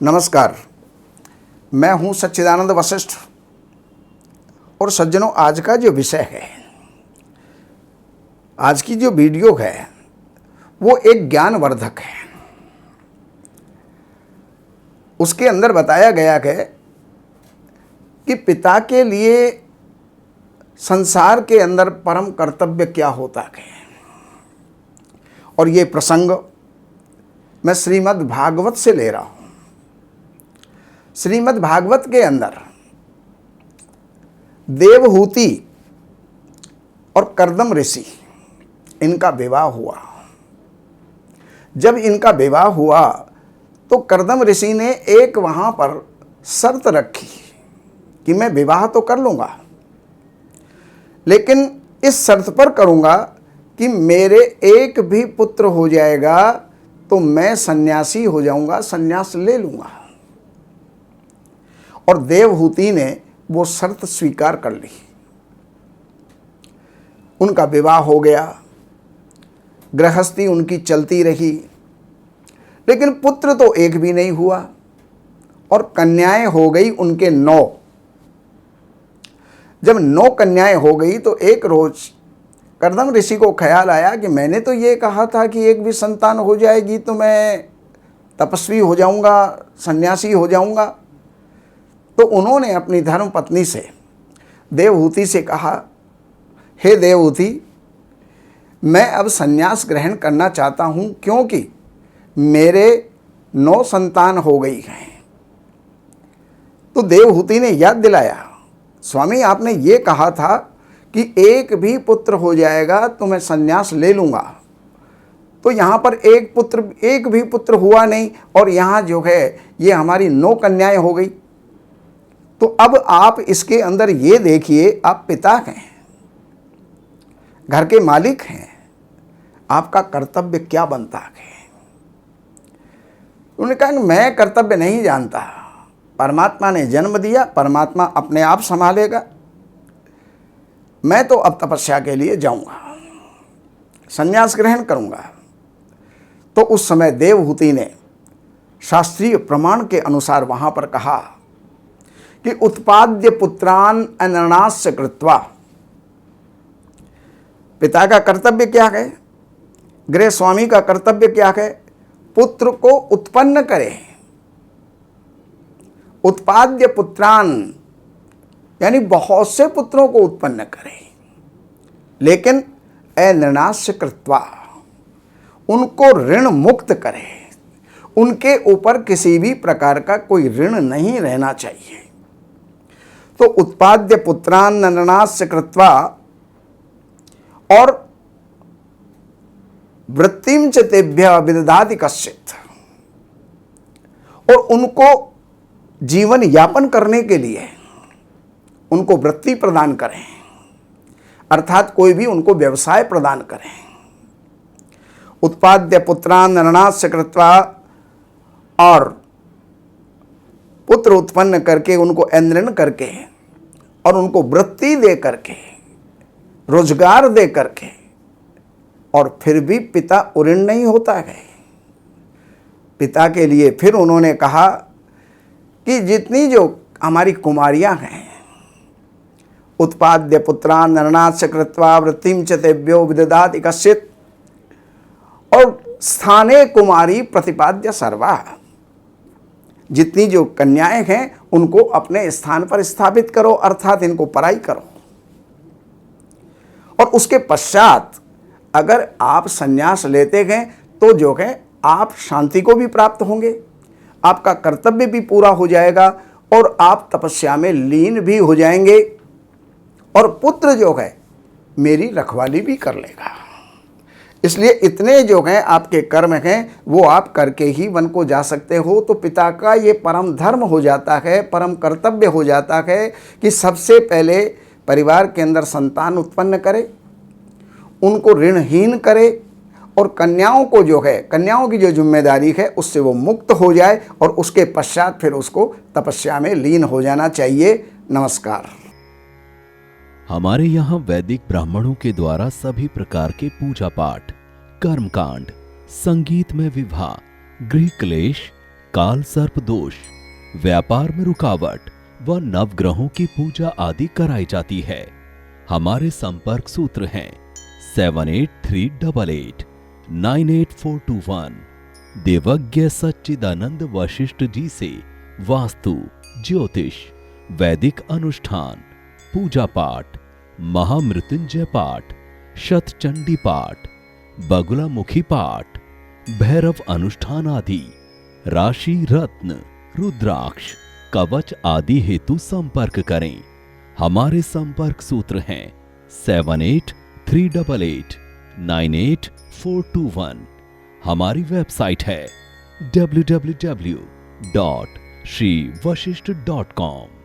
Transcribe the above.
नमस्कार, मैं हूं सच्चिदानंद वशिष्ठ। और सज्जनों, आज का जो विषय है, आज की जो वीडियो है, वो एक ज्ञानवर्धक है। उसके अंदर बताया गया है कि पिता के लिए संसार के अंदर परम कर्तव्य क्या होता है। और ये प्रसंग मैं श्रीमद् भागवत से ले रहा हूं। श्रीमद् भागवत के अंदर देवहूति और कर्दम ऋषि, इनका विवाह हुआ। जब इनका विवाह हुआ तो कर्दम ऋषि ने एक वहां पर शर्त रखी कि मैं विवाह तो कर लूंगा, लेकिन इस शर्त पर करूंगा कि मेरे एक भी पुत्र हो जाएगा तो मैं सन्यासी हो जाऊंगा, सन्यास ले लूंगा। और देवहूति ने वो शर्त स्वीकार कर ली। उनका विवाह हो गया, गृहस्थी उनकी चलती रही, लेकिन पुत्र तो एक भी नहीं हुआ। और कन्याएं हो गई उनके 9। जब 9 कन्याएं हो गई तो एक रोज कर्दम ऋषि को ख्याल आया कि मैंने तो ये कहा था कि एक भी संतान हो जाएगी तो मैं तपस्वी हो जाऊंगा, सन्यासी हो जाऊंगा। तो उन्होंने अपनी धर्म पत्नी से, देवहूति से कहा, हे देवहूति, मैं अब सन्यास ग्रहण करना चाहता हूं, क्योंकि मेरे 9 संतान हो गई हैं। तो देवहूति ने याद दिलाया, स्वामी आपने ये कहा था कि एक भी पुत्र हो जाएगा तो मैं सन्यास ले लूंगा। तो यहाँ पर एक भी पुत्र हुआ नहीं, और यहाँ जो है ये हमारी 9 कन्याएं हो गई। तो अब आप इसके अंदर ये देखिए, आप पिता हैं, घर के मालिक हैं, आपका कर्तव्य क्या बनता है। उन्होंने कहा कि मैं कर्तव्य नहीं जानता, परमात्मा ने जन्म दिया, परमात्मा अपने आप संभालेगा। मैं तो अब तपस्या के लिए जाऊंगा, संन्यास ग्रहण करूंगा। तो उस समय देवहूति ने शास्त्रीय प्रमाण के अनुसार वहां पर कहा कि उत्पाद्य पुत्रान अननास्य कृत्वा। पिता का कर्तव्य क्या है, गृह स्वामी का कर्तव्य क्या है, पुत्र को उत्पन्न करे। उत्पाद्य पुत्रान यानी बहुत से पुत्रों को उत्पन्न करे, लेकिन अननास्य कृत्वा, उनको ऋण मुक्त करे। उनके ऊपर किसी भी प्रकार का कोई ऋण नहीं रहना चाहिए। तो उत्पाद्य पुत्रान नरनास्य कृत्वा और वृत्तिम च तेभ्यः विदधाति कश्चित्, और उनको जीवन यापन करने के लिए उनको वृत्ति प्रदान करें, अर्थात कोई भी उनको व्यवसाय प्रदान करें। उत्पाद्य पुत्रान नरनास्य कृत्वा, और पुत्र उत्पन्न करके उनको ऐन्द्रिण करके और उनको वृत्ति दे करके, रोजगार दे करके, और फिर भी पिता उऋण नहीं होता है। पिता के लिए फिर उन्होंने कहा कि जितनी जो हमारी कुमारियां हैं, उत्पाद्य पुत्रान नरनास्य कृत्वा वृत्तिम च तेभ्यो विदधाति कश्चित्, और स्थाने कुमारी प्रतिपाद्य सर्वा, जितनी जो कन्याएं हैं उनको अपने स्थान पर स्थापित करो, अर्थात इनको पराई करो। और उसके पश्चात अगर आप संन्यास लेते गए तो जो है आप शांति को भी प्राप्त होंगे, आपका कर्तव्य भी पूरा हो जाएगा, और आप तपस्या में लीन भी हो जाएंगे, और पुत्र जो है मेरी रखवाली भी कर लेगा। इसलिए इतने जो हैं आपके कर्म हैं वो आप करके ही वन को जा सकते हो। तो पिता का ये परम धर्म हो जाता है, परम कर्तव्य हो जाता है कि सबसे पहले परिवार के अंदर संतान उत्पन्न करे, उनको ऋणहीन करे, और कन्याओं को जो है, कन्याओं की जो जिम्मेदारी है उससे वो मुक्त हो जाए, और उसके पश्चात फिर उसको तपस्या में लीन हो जाना चाहिए। नमस्कार। हमारे यहाँ वैदिक ब्राह्मणों के द्वारा सभी प्रकार के पूजा पाठ, कर्मकांड, संगीत में विवाह, गृह क्लेश, काल सर्प दोष, व्यापार में रुकावट व नवग्रहों की पूजा आदि कराई जाती है। हमारे संपर्क सूत्र हैं 7838898421। देवज्ञ सच्चिदानंद वशिष्ठ जी से वास्तु, ज्योतिष, वैदिक अनुष्ठान, पूजा पाठ, महामृत्युंजय पाठ, शतचंडी पाठ, बगुलामुखी पाठ, भैरव अनुष्ठान आदि, राशि रत्न, रुद्राक्ष, कवच आदि हेतु संपर्क करें। हमारे संपर्क सूत्र हैं 7838898421। हमारी वेबसाइट है www.shrivashishth.com।